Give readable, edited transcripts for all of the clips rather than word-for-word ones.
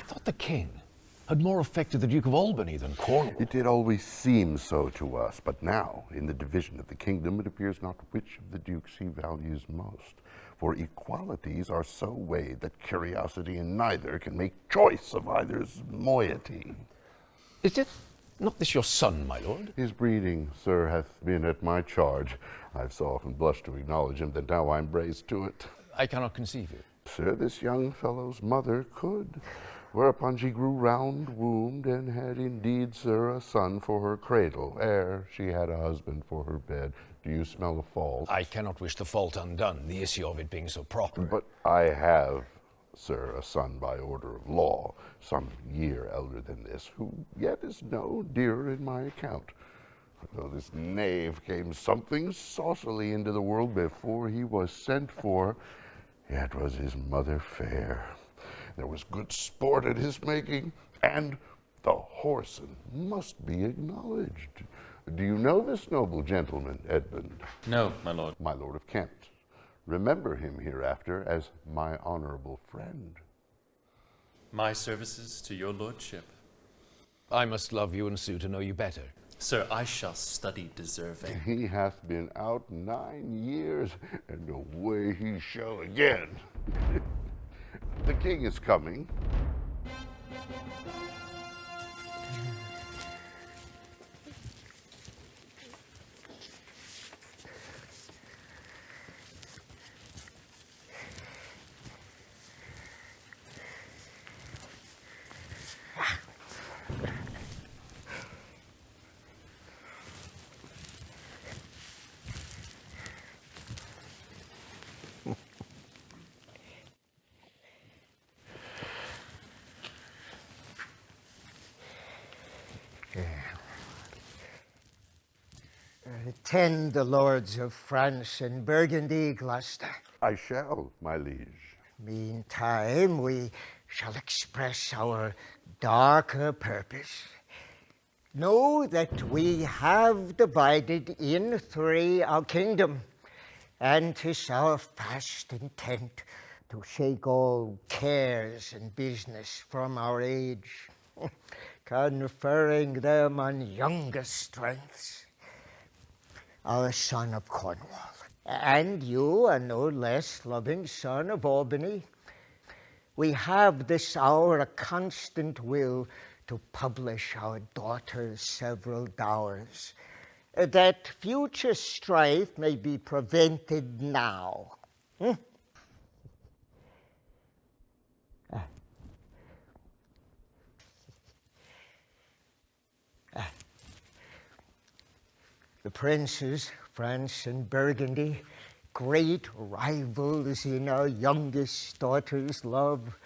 thought the king had more effect to the Duke of Albany than Cornwall. It did always seem so to us, but now, in the division of the kingdom, it appears not which of the dukes he values most. For equalities are so weighed that curiosity in neither can make choice of either's moiety. Is it not this your son, my lord? His breeding, sir, hath been at my charge. I've so often blushed to acknowledge him that now I'm braced to it. I cannot conceive it. Sir, this young fellow's mother could. Whereupon she grew round-wombed, and had indeed, sir, a son for her cradle, ere she had a husband for her bed. Do you smell a fault? I cannot wish the fault undone, the issue of it being so proper. But I have, sir, a son by order of law, some year elder than this, who yet is no dearer in my account. Though this knave came something saucily into the world before he was sent for, yet was his mother fair. There was good sport at his making, and the whoreson must be acknowledged. Do you know this noble gentleman, Edmund? No, my lord. My lord of Kent. Remember him hereafter as my honorable friend. My services to your lordship. I must love you and sue to know you better. Sir, I shall study deserving. He hath been out 9 years, and away he shall again. The king is coming. Attend the lords of France and Burgundy, Gloucester. I shall, my liege. Meantime, we shall express our darker purpose. Know that we have divided in 3 our kingdom, and 'tis our fast intent to shake all cares and business from our age, conferring them on younger strengths. Our son of Cornwall, and you, a no less loving son of Albany, we have this hour a constant will to publish our daughter's several dowers, that future strife may be prevented now. The princes, France and Burgundy, great rivals in our youngest daughter's love,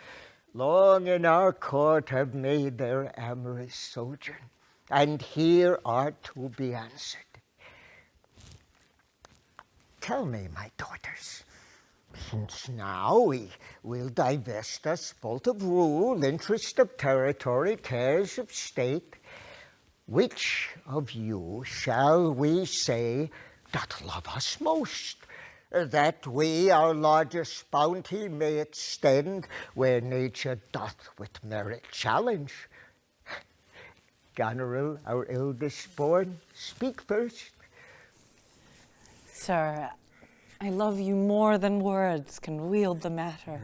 long in our court have made their amorous sojourn, and here are to be answered. Tell me, my daughters, since now we will divest us both of rule, interest of territory, cares of state, which of you shall we say doth love us most, that we our largest bounty may extend where nature doth with merit challenge? Goneril, our eldest born, speak first. Sir, I love you more than words can wield the matter.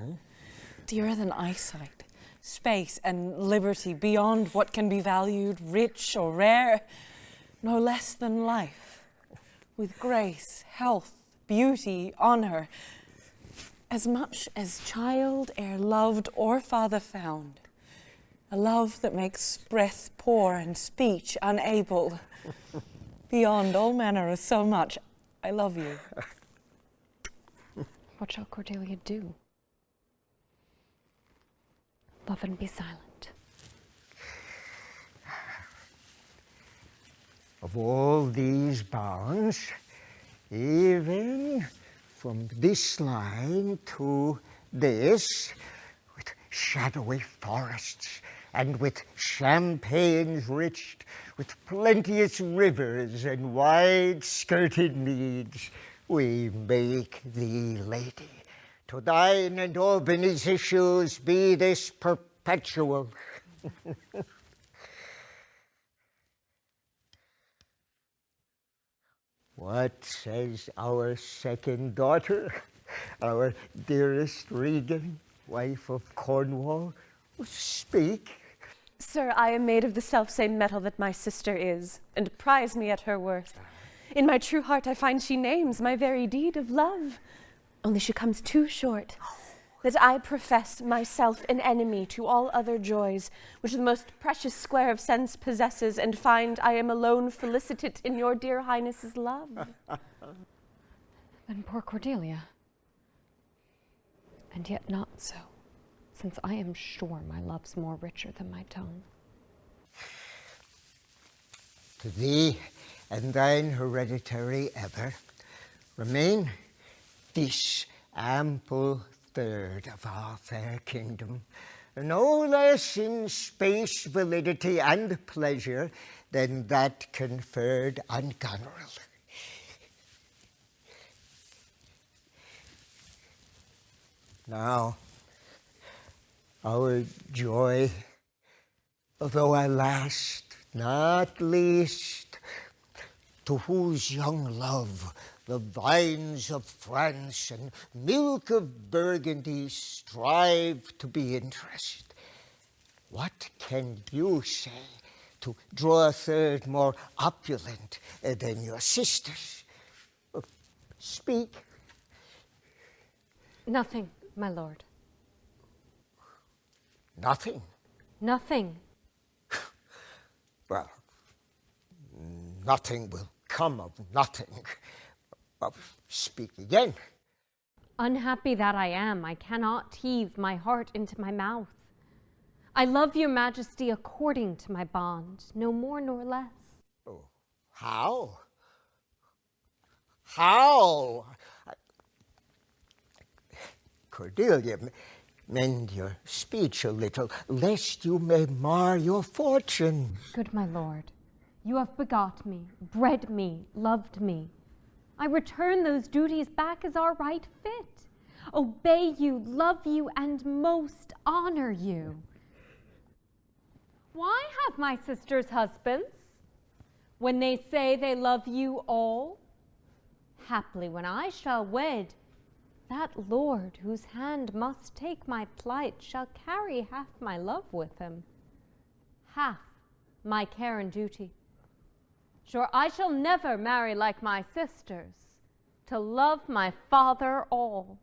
Dearer than eyesight, space, and liberty beyond what can be valued, rich or rare, no less than life, with grace, health, beauty, honor, as much as child e'er loved or father found, a love that makes breath poor and speech unable. Beyond all manner of so much, I love you. What shall Cordelia do? Love and be silent. Of all these bounds, even from this line to this, with shadowy forests and with champaigns rich, with plenteous rivers and wide-skirted meads, we make thee lady. To thine and Albany's issues be this perpetual. What says our second daughter, our dearest Regan, wife of Cornwall? Speak. Sir, I am made of the self-same metal that my sister is, and prize me at her worth. In my true heart I find she names my very deed of love, only she comes too short, that I profess myself an enemy to all other joys, which the most precious square of sense possesses, and find I am alone felicitate in your dear highness's love. Then poor Cordelia. And yet not so, since I am sure my love's more richer than my tongue. To thee and thine hereditary ever remain this ample third of our fair kingdom, no less in space, validity, and pleasure than that conferred on Goneril. Now, our joy, although our last, not least, to whose young love the vines of France and milk of Burgundy strive to be interest. What can you say to draw a third more opulent than your sisters? Speak. Nothing, my lord. Nothing? Nothing. Well, nothing will come of nothing. Speak again. Unhappy that I am, I cannot heave my heart into my mouth. I love your majesty according to my bond, no more nor less. Oh, how? How? Cordelia, mend your speech a little, lest you may mar your fortune. Good my lord, you have begot me, bred me, loved me. I return those duties back as our right fit. Obey you, love you, and most honor you. Why have my sisters husbands when they say they love you all? Haply when I shall wed, that lord whose hand must take my plight shall carry half my love with him, half my care and duty. Sure, I shall never marry like my sisters, to love my father all.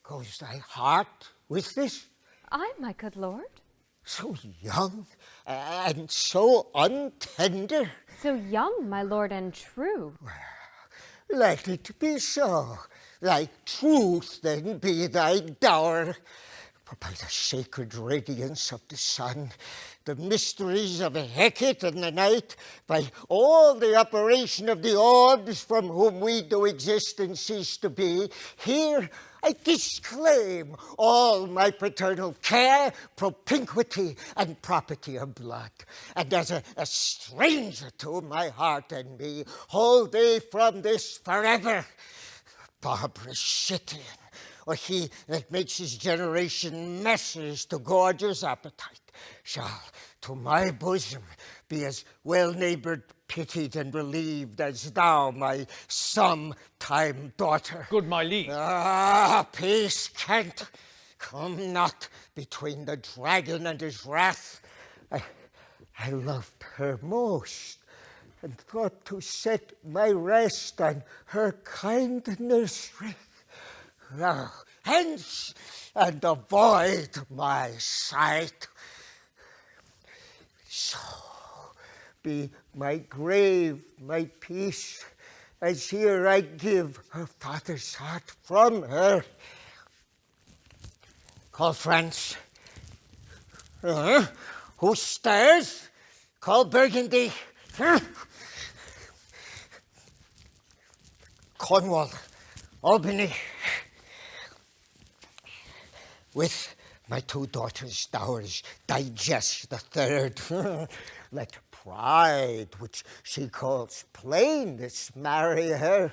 Goes thy heart with this? Aye, my good lord. So young and so untender. So young, my lord, and true. Likely to be so. Thy truth then be thy dower. For by the sacred radiance of the sun, the mysteries of Hecate and the night, by all the operation of the orbs from whom we do exist and cease to be, here I disclaim all my paternal care, propinquity, and property of blood. And as a stranger to my heart and me, hold thee from this forever. Barbarous Scythian, or he that makes his generation messes to gorge his appetite, shall to my bosom be as well-neighboured, pitied, and relieved as thou, my sometime daughter. Good my liege. Ah, peace, Kent. Come not between the dragon and his wrath. I loved her most, and thought to set my rest on her kindness. Now, hence, and avoid my sight. So be my grave, my peace, as here I give her father's heart from her. Call France. Who stirs? Call Burgundy. Cornwall, Albany. With my two daughters' dowers, digest the third. Let pride, which she calls plainness, marry her.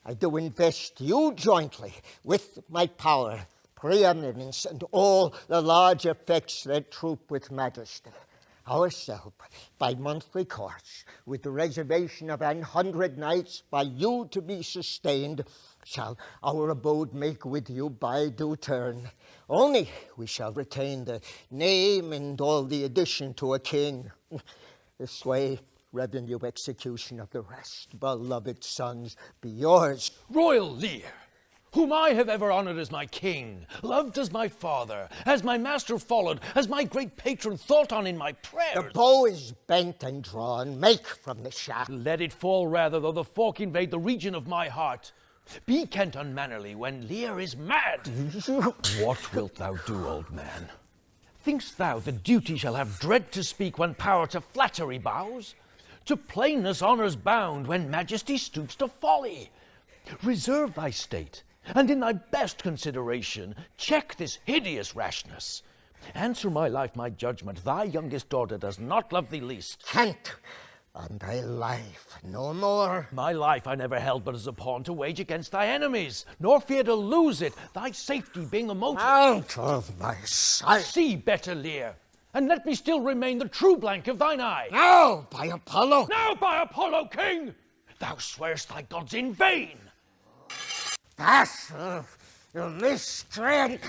I do invest you jointly with my power, preeminence, and all the large effects that troop with majesty. Ourselves, by monthly course, with the reservation of 100 nights by you to be sustained, shall our abode make with you by due turn. Only we shall retain the name and all the addition to a king. This way, revenue execution of the rest, beloved sons, be yours. Royal Lear, whom I have ever honored as my king, loved as my father, as my master followed, as my great patron thought on in my prayers. The bow is bent and drawn. Make from the shaft. Let it fall rather, though the fork invade the region of my heart. Be Kent unmannerly when Lear is mad. What wilt thou do, old man? Think'st thou that duty shall have dread to speak when power to flattery bows? To plainness honour's bound when majesty stoops to folly. Reserve thy state, and in thy best consideration check this hideous rashness. Answer my life, my judgment, thy youngest daughter does not love thee least. Kent, on thy life, no more. My life I never held but as a pawn to wage against thy enemies, nor fear to lose it, thy safety being the motive. Out of my sight. See better, Lear, and let me still remain the true blank of thine eye. Now, by Apollo. Now, by Apollo, king, thou swearest thy gods in vain. Vassal, you miscreant.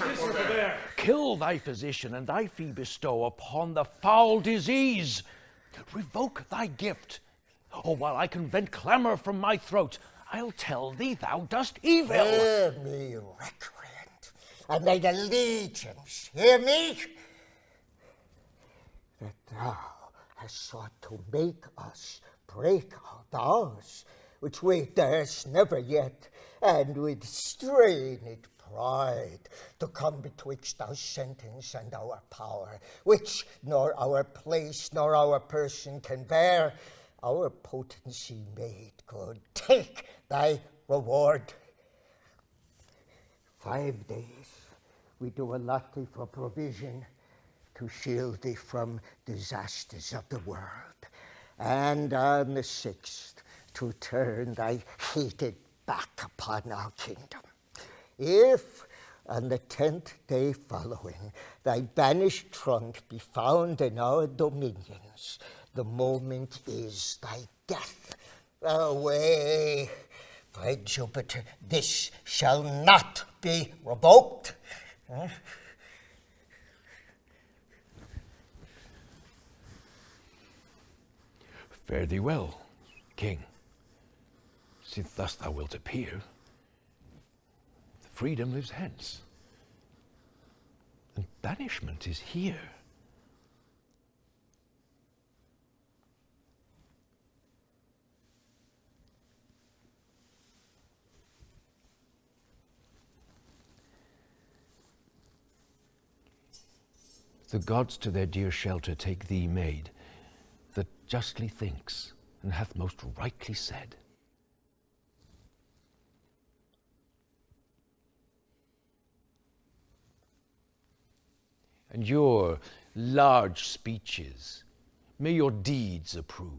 Kill thy physician, and thy fee bestow upon the foul disease. Revoke thy gift, or while I can vent clamour from my throat, I'll tell thee thou dost evil. Hear me, recreant, and thy allegiance, hear me, that thou hast sought to make us break our vows, which we durst never yet, and with strained pride, to come betwixt our sentence and our power, which nor our place nor our person can bear. Our potency made good. Take thy reward. 5 days we do allot thee for provision to shield thee from disasters of the world, and on the 6th to turn thy hated back upon our kingdom. If on the 10th day following thy banished trunk be found in our dominions, the moment is thy death. Away, by Jupiter, this shall not be revoked. Fare thee well, king, since thus thou wilt appear. Freedom lives hence, and banishment is here. The gods to their dear shelter take thee, maid, that justly thinks and hath most rightly said. And your large speeches, may your deeds approve,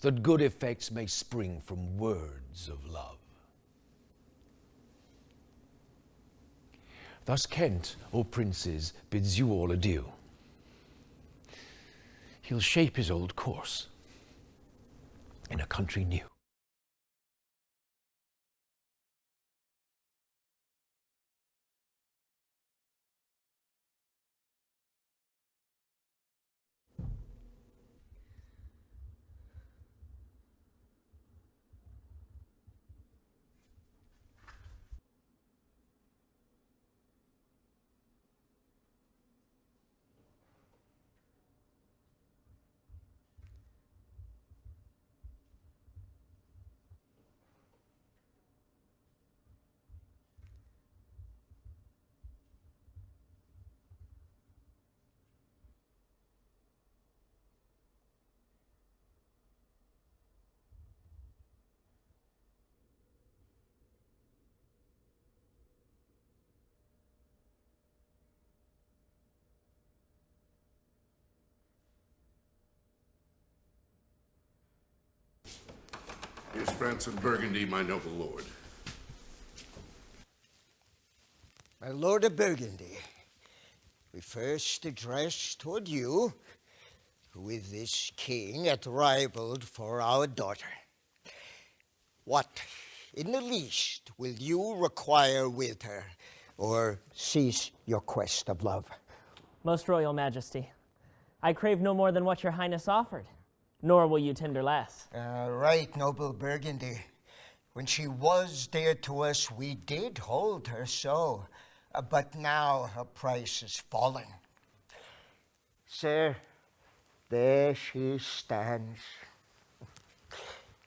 that good effects may spring from words of love. Thus Kent, O princes, bids you all adieu. He'll shape his old course in a country new. Here's France and Burgundy, my noble lord. My Lord of Burgundy, we first address toward you, who with this king hath rivaled for our daughter. What, in the least, will you require with her, or cease your quest of love? Most royal majesty, I crave no more than what your highness offered, nor will you tender less. Right, noble Burgundy. When she was dear to us, we did hold her so, but now her price is fallen. Sir, there she stands.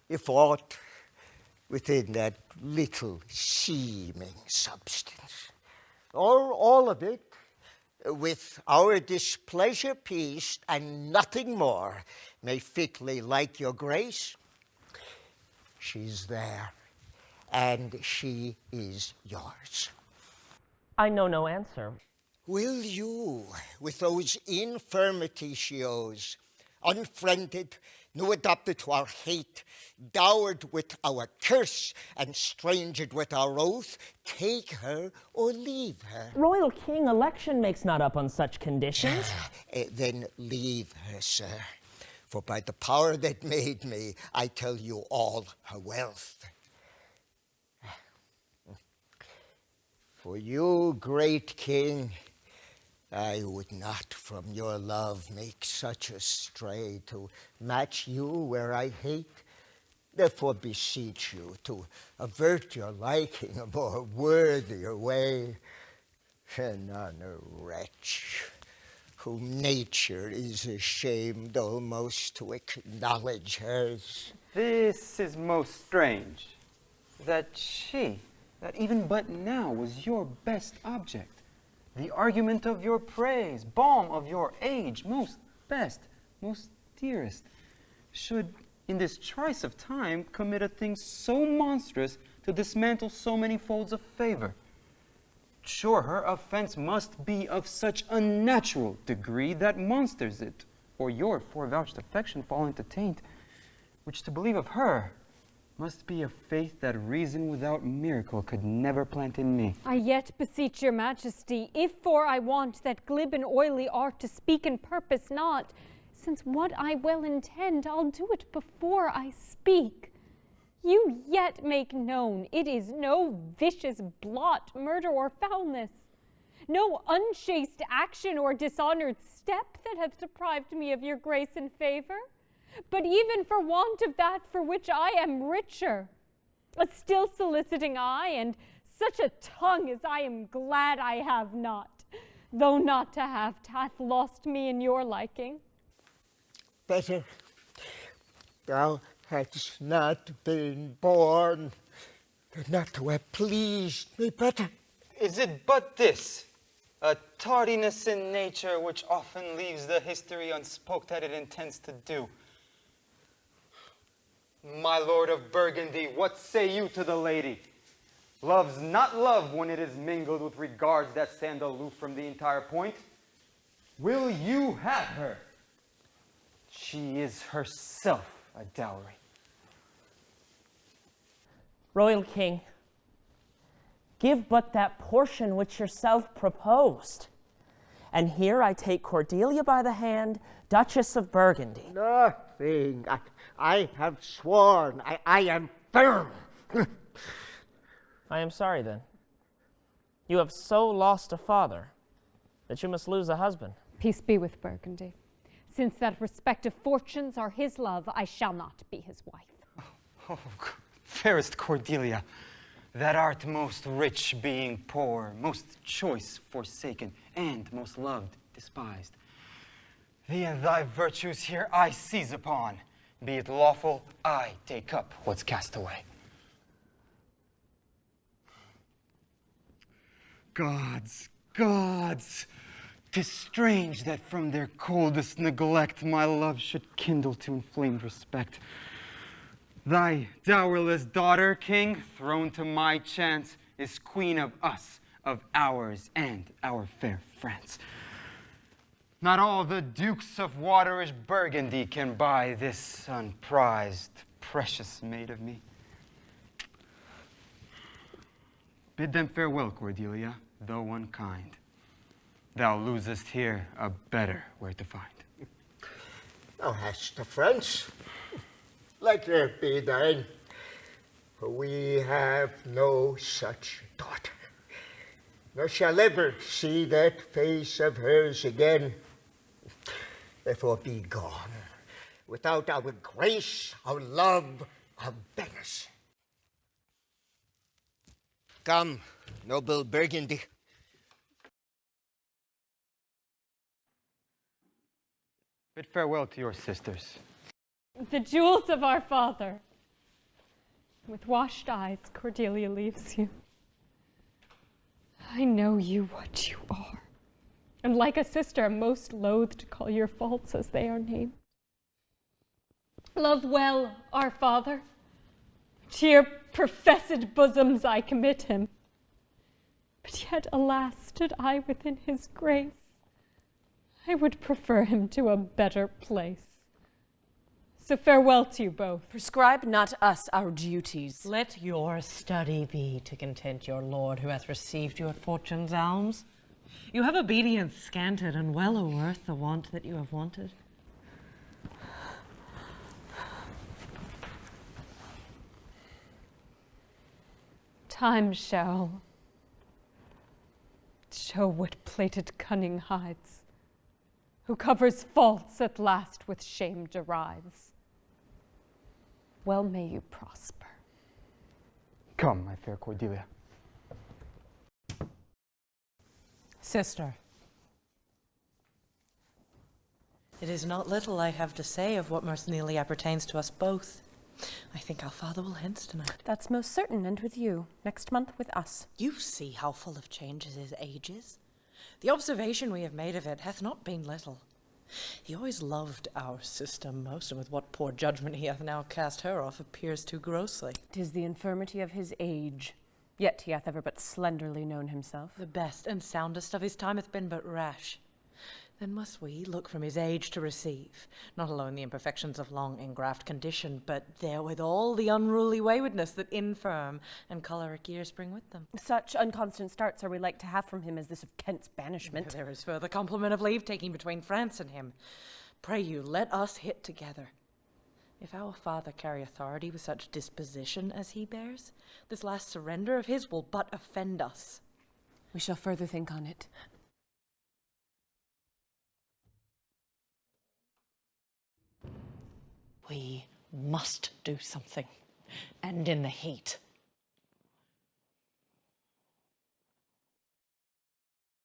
If aught within that little seeming substance, or all of it, with our displeasure peaced and nothing more, may fitly like your grace, she's there, and she is yours. I know no answer. Will you, with those infirmities she owes, unfriended, new adopted to our hate, dowered with our curse, and stranged with our oath, take her or leave her? Royal king, election makes not up on such conditions. Then leave her, sir. For by the power that made me, I tell you all her wealth. For you, great king, I would not from your love make such a stray to match you where I hate. Therefore beseech you to avert your liking a more worthier way, and on a wretch whom nature is ashamed almost to acknowledge hers. This is most strange, that she, that even but now was your best object, the argument of your praise, balm of your age, most best, most dearest, should in this trice of time commit a thing so monstrous to dismantle so many folds of favor. Sure, her offense must be of such unnatural degree that monsters it, or your forevouched affection fall into taint, which to believe of her must be a faith that reason without miracle could never plant in me. I yet beseech your majesty, if for I want that glib and oily art to speak and purpose not, since what I well intend, I'll do it before I speak. You yet make known it is no vicious blot, murder, or foulness, no unchaste action or dishonored step that hath deprived me of your grace and favor, but even for want of that for which I am richer, a still soliciting eye, and such a tongue as I am glad I have not, though not to have hath lost me in your liking. Better thou hadst not been born, than not to have pleased me better. Is it but this, a tardiness in nature which often leaves the history unspoke that it intends to do? My lord of Burgundy, what say you to the lady? Love's not love when it is mingled with regards that stand aloof from the entire point. Will you have her? She is herself a dowry. Royal king, give but that portion which yourself proposed. And here I take Cordelia by the hand, Duchess of Burgundy. Nothing. I have sworn. I am firm. I am sorry then. You have so lost a father that you must lose a husband. Peace be with Burgundy. Since that respective fortunes are his love, I shall not be his wife. Oh, fairest Cordelia, that art most rich being poor, most choice forsaken, and most loved despised. Thee and thy virtues here I seize upon. Be it lawful, I take up what's cast away. Gods, gods, 'tis strange that from their coldest neglect my love should kindle to inflamed respect. Thy dowerless daughter, king, thrown to my chance, is queen of us, of ours, and our fair France. Not all the dukes of waterish Burgundy can buy this unprized, precious maid of me. Bid them farewell, Cordelia. though unkind. Thou losest here a better where to find. Thou hast a friends. Let there be thine. For we have no such daughter, nor shall ever see that face of hers again. Therefore be gone, without our grace, our love, our banners. Come, noble Burgundy. Bid farewell to your sisters. The jewels of our father. With washed eyes, Cordelia leaves you. I know you what you are, and like a sister, am most loath to call your faults as they are named. Love well our father. To your professed bosoms I commit him. But yet, alas, stood I within his grace, I would prefer him to a better place. So farewell to you both. Prescribe not us our duties. Let your study be to content your lord who hath received you at fortune's alms. You have obedience scanted, and well are worth the want that you have wanted. Time shall show what plated cunning hides, who covers faults at last with shame derides. Well may you prosper. Come, my fair Cordelia. Sister, it is not little I have to say of what most nearly appertains to us both. I think our father will hence tonight. That's most certain, and with you. Next month with us. You see how full of changes his age is. The observation we have made of it hath not been little. He always loved our sister most, and with what poor judgment he hath now cast her off appears too grossly. 'Tis the infirmity of his age. Yet he hath ever but slenderly known himself. The best and soundest of his time hath been but rash. Then must we look from his age to receive, not alone the imperfections of long ingraft condition, but therewithal the unruly waywardness that infirm and choleric years bring with them. Such unconstant starts are we like to have from him as this of Kent's banishment. There is further compliment of leave-taking between France and him. Pray you, let us hit together. If our father carry authority with such disposition as he bears, this last surrender of his will but offend us. We shall further think on it. We must do something, and in the heat.